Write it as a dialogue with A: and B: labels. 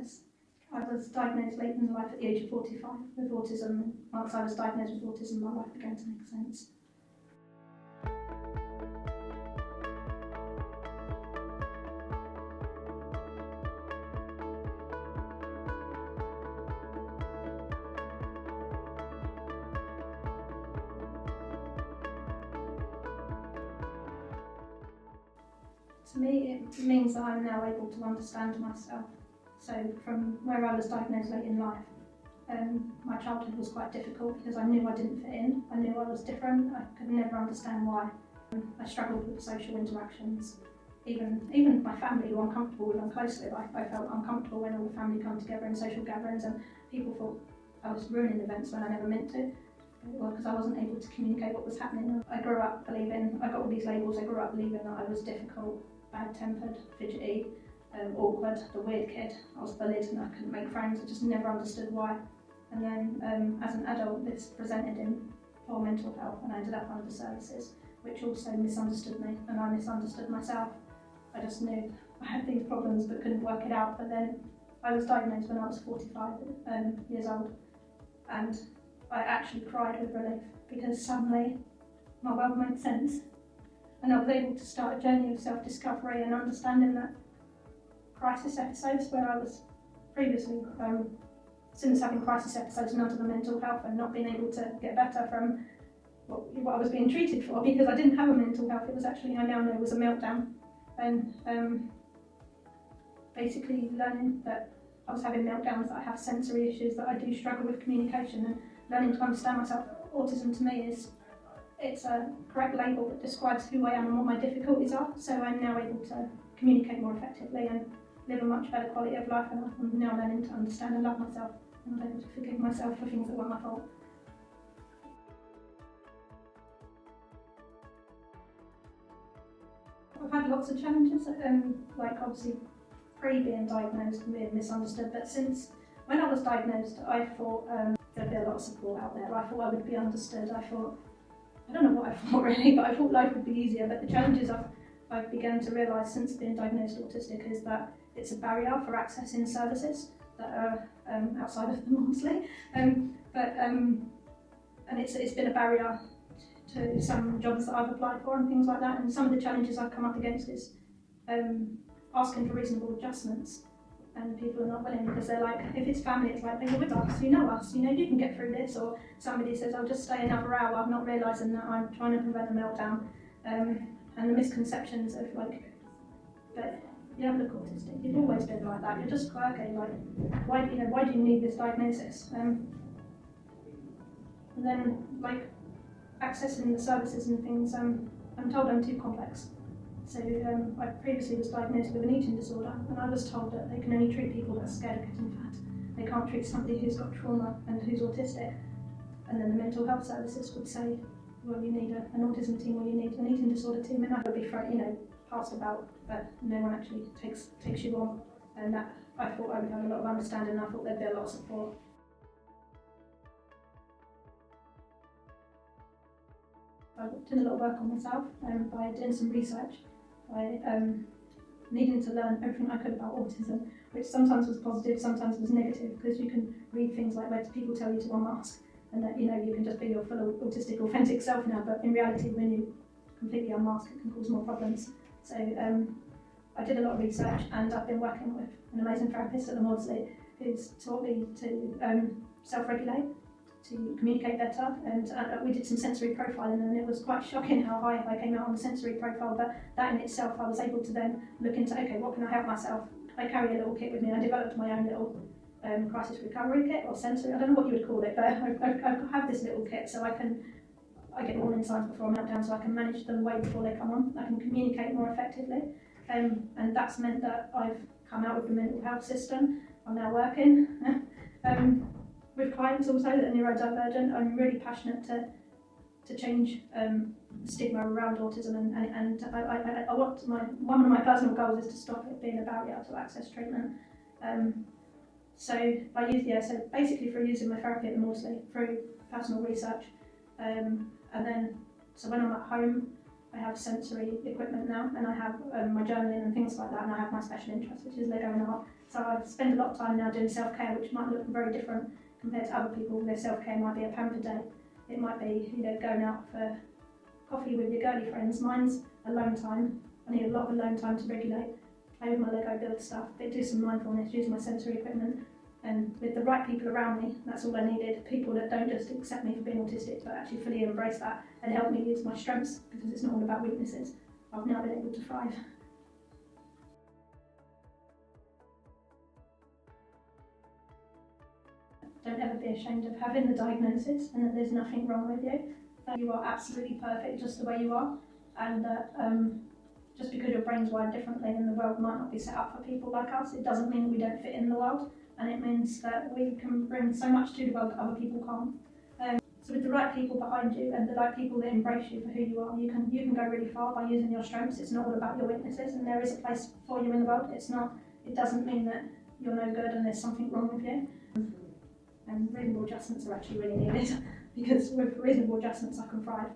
A: this. I was diagnosed late in life at the age of 45 with autism. Once I was diagnosed with autism, my life began to make sense. To me, it means that I'm now able to understand myself. So from where I was diagnosed late in life, my childhood was quite difficult because I knew I didn't fit in. I knew I was different. I could never understand why. I struggled with social interactions. Even my family, who I'm comfortable with and close with, I felt uncomfortable when all the family come together in social gatherings, and people thought I was ruining events when I never meant to. Well, because I wasn't able to communicate what was happening. I grew up believing, I got all these labels, I grew up believing that I was difficult, bad-tempered, fidgety, awkward, the weird kid. I was bullied and I couldn't make friends. I just never understood why. And then as an adult, this presented in poor mental health, and I ended up under the services, which also misunderstood me, and I misunderstood myself. I just knew I had these problems but couldn't work it out. But then I was diagnosed when I was 45 years old, and I actually cried with relief because suddenly my world made sense, and I was able to start a journey of self-discovery and understanding that crisis episodes where I was previously, since having crisis episodes and under the mental health and not being able to get better from what I was being treated for, because I didn't have a mental health, it was actually, I now know, it was a meltdown. And basically learning that I was having meltdowns, that I have sensory issues, that I do struggle with communication, and learning to understand myself. Autism to me it's a correct label that describes who I am and what my difficulties are, so I'm now able to communicate more effectively and live a much better quality of life, and I'm now learning to understand and love myself, and I'm able to forgive myself for things that weren't my fault. I've had lots of challenges, like obviously pre-being diagnosed and being misunderstood, but since when I was diagnosed, I thought there'd be a lot of support out there. I thought I would be understood. I don't know what I thought really, but I thought life would be easier. But the challenges I've begun to realise since being diagnosed autistic is that it's a barrier for accessing services that are outside of the Maudsley. And it's been a barrier to some jobs that I've applied for and things like that. And some of the challenges I've come up against is asking for reasonable adjustments, and people are not willing because they're like, if it's family, it's like, you're with us, you know us, you know you can get through this. Or somebody says, I'll just stay another hour, not realising that I'm trying to prevent a meltdown. And the misconceptions of like, but you don't look autistic, you've always been like that, you're just quirky, like, why do you need this diagnosis? And then like accessing the services and things, I'm told I'm too complex. So I previously was diagnosed with an eating disorder, and I was told that they can only treat people that are scared of getting fat. They can't treat somebody who's got trauma and who's autistic. And then the mental health services would say, well, you need an autism team or you need an eating disorder team, and that would be passed about, but no one actually takes you on. And that I thought I would have a lot of understanding, and I thought there'd be a lot of support. I did a lot of work on myself by doing some research, by needing to learn everything I could about autism, which sometimes was positive, sometimes was negative, because you can read things like where people tell you to unmask, and that you can just be your full autistic, authentic self now, but in reality when you completely unmask it can cause more problems. So I did a lot of research, and I've been working with an amazing therapist at the Maudsley who's taught me to self-regulate, to communicate better, and we did some sensory profiling, and it was quite shocking how high I came out on the sensory profile, but that in itself I was able to then look into, okay, what can I help myself? I carry a little kit with me. I developed my own little crisis recovery kit, or sensory, I don't know what you would call it, but I have this little kit so I get warning signs before a meltdown, so I can manage them way before they come on. I can communicate more effectively, and that's meant that I've come out of the mental health system. I'm now working with clients also that are neurodivergent. I'm really passionate to change stigma around autism, and I want one of my personal goals is to stop it being a barrier to access treatment. So basically through using my therapy at the Maudsley, through personal research, and then so when I'm at home, I have sensory equipment now, and I have my journaling and things like that, and I have my special interest, which is Lego and art. So I spend a lot of time now doing self-care, which might look very different compared to other people. Their self-care might be a pamper day. It might be, going out for coffee with your girly friends. Mine's alone time. I need a lot of alone time to regulate. Play with my Lego, build stuff, but do some mindfulness, use my sensory equipment. And with the right people around me, that's all I needed. People that don't just accept me for being autistic, but actually fully embrace that and help me use my strengths, because it's not all about weaknesses. I've now been able to thrive. Don't ever be ashamed of having the diagnosis, and that there's nothing wrong with you. That you are absolutely perfect just the way you are, and that just because your brain's wired differently and the world might not be set up for people like us, it doesn't mean that we don't fit in the world. And it means that we can bring so much to the world that other people can't. So with the right people behind you and the right people that embrace you for who you are, you can go really far by using your strengths. It's not all about your weaknesses, and there is a place for you in the world. It doesn't mean that you're no good and there's something wrong with you. And reasonable adjustments are actually really needed, because with reasonable adjustments I can thrive.